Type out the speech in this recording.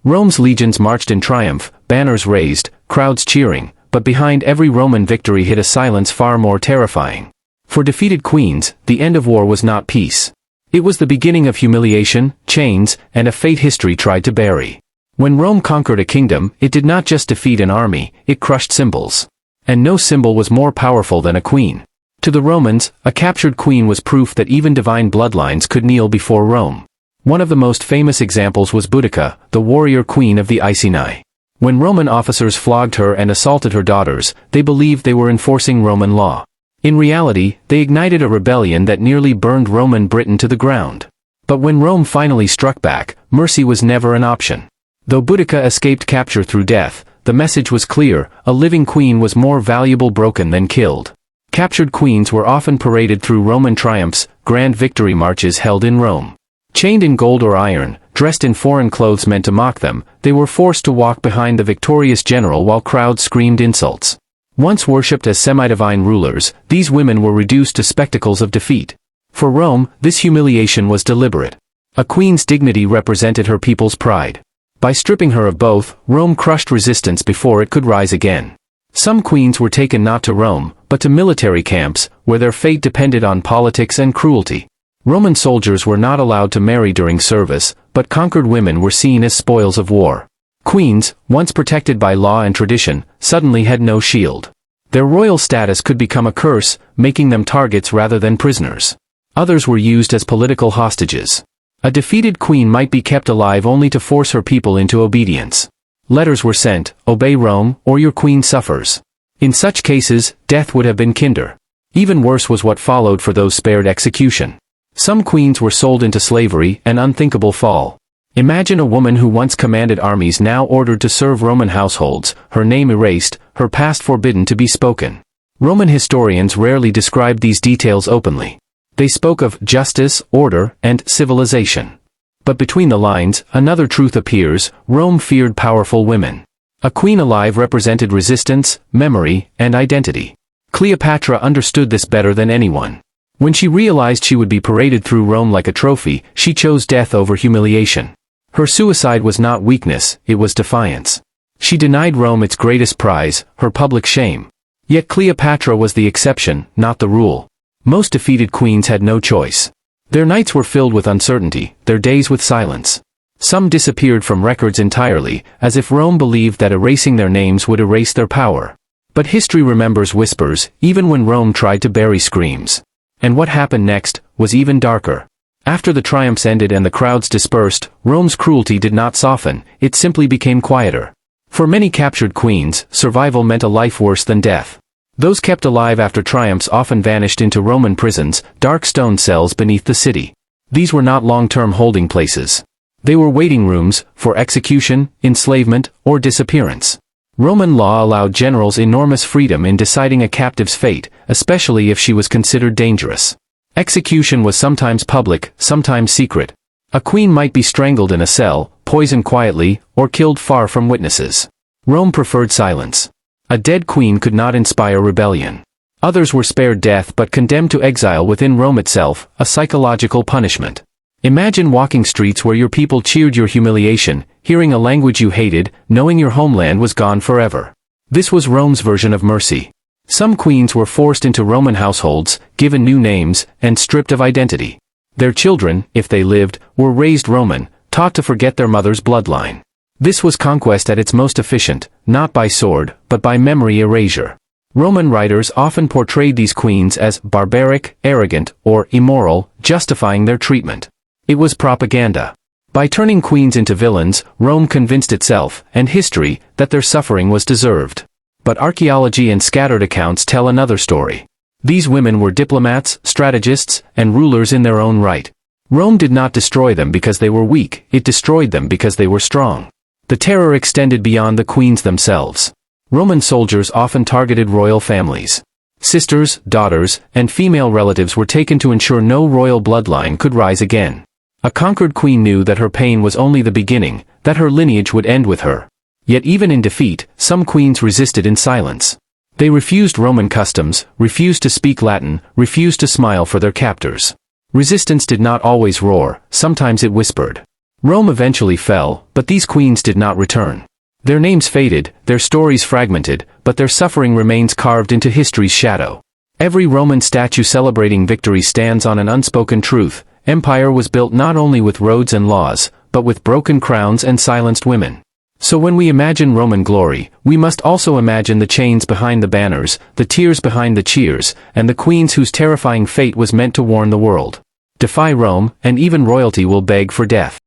Rome's legions marched in triumph, banners raised, crowds cheering, but behind every Roman victory hid a silence far more terrifying. For defeated queens, the end of war was not peace. It was the beginning of humiliation, chains, and a fate history tried to bury. When Rome conquered a kingdom, it did not just defeat an army, it crushed symbols. And no symbol was more powerful than a queen. To the Romans, a captured queen was proof that even divine bloodlines could kneel before Rome. One of the most famous examples was Boudica, the warrior queen of the Iceni. When Roman officers flogged her and assaulted her daughters, they believed they were enforcing Roman law. In reality, they ignited a rebellion that nearly burned Roman Britain to the ground. But when Rome finally struck back, mercy was never an option. Though Boudica escaped capture through death, the message was clear: a living queen was more valuable broken than killed. Captured queens were often paraded through Roman triumphs, grand victory marches held in Rome. Chained in gold or iron, dressed in foreign clothes meant to mock them, they were forced to walk behind the victorious general while crowds screamed insults. Once worshipped as semi-divine rulers, these women were reduced to spectacles of defeat. For Rome, this humiliation was deliberate. A queen's dignity represented her people's pride. By stripping her of both, Rome crushed resistance before it could rise again. Some queens were taken not to Rome, but to military camps, where their fate depended on politics and cruelty. Roman soldiers were not allowed to marry during service, but conquered women were seen as spoils of war. Queens, once protected by law and tradition, suddenly had no shield. Their royal status could become a curse, making them targets rather than prisoners. Others were used as political hostages. A defeated queen might be kept alive only to force her people into obedience. Letters were sent: obey Rome, or your queen suffers. In such cases, death would have been kinder. Even worse was what followed for those spared execution. Some queens were sold into slavery, an unthinkable fall. Imagine a woman who once commanded armies now ordered to serve Roman households, her name erased, her past forbidden to be spoken. Roman historians rarely described these details openly. They spoke of justice, order, and civilization. But between the lines, another truth appears: Rome feared powerful women. A queen alive represented resistance, memory, and identity. Cleopatra understood this better than anyone. When she realized she would be paraded through Rome like a trophy, she chose death over humiliation. Her suicide was not weakness, it was defiance. She denied Rome its greatest prize, her public shame. Yet Cleopatra was the exception, not the rule. Most defeated queens had no choice. Their nights were filled with uncertainty, their days with silence. Some disappeared from records entirely, as if Rome believed that erasing their names would erase their power. But history remembers whispers, even when Rome tried to bury screams. And what happened next was even darker. After the triumphs ended and the crowds dispersed, Rome's cruelty did not soften, it simply became quieter. For many captured queens, survival meant a life worse than death. Those kept alive after triumphs often vanished into Roman prisons, dark stone cells beneath the city. These were not long-term holding places. They were waiting rooms, for execution, enslavement, or disappearance. Roman law allowed generals enormous freedom in deciding a captive's fate, especially if she was considered dangerous. Execution was sometimes public, sometimes secret. A queen might be strangled in a cell, poisoned quietly, or killed far from witnesses. Rome preferred silence. A dead queen could not inspire rebellion. Others were spared death but condemned to exile within Rome itself, a psychological punishment. Imagine walking streets where your people cheered your humiliation, hearing a language you hated, knowing your homeland was gone forever. This was Rome's version of mercy. Some queens were forced into Roman households, given new names, and stripped of identity. Their children, if they lived, were raised Roman, taught to forget their mother's bloodline. This was conquest at its most efficient, not by sword, but by memory erasure. Roman writers often portrayed these queens as barbaric, arrogant, or immoral, justifying their treatment. It was propaganda. By turning queens into villains, Rome convinced itself, and history, that their suffering was deserved. But archaeology and scattered accounts tell another story. These women were diplomats, strategists, and rulers in their own right. Rome did not destroy them because they were weak, it destroyed them because they were strong. The terror extended beyond the queens themselves. Roman soldiers often targeted royal families. Sisters, daughters, and female relatives were taken to ensure no royal bloodline could rise again. A conquered queen knew that her pain was only the beginning, that her lineage would end with her. Yet even in defeat, some queens resisted in silence. They refused Roman customs, refused to speak Latin, refused to smile for their captors. Resistance did not always roar, sometimes it whispered. Rome eventually fell, but these queens did not return. Their names faded, their stories fragmented, but their suffering remains carved into history's shadow. Every Roman statue celebrating victory stands on an unspoken truth: empire was built not only with roads and laws, but with broken crowns and silenced women. So when we imagine Roman glory, we must also imagine the chains behind the banners, the tears behind the cheers, and the queens whose terrifying fate was meant to warn the world. Defy Rome, and even royalty will beg for death.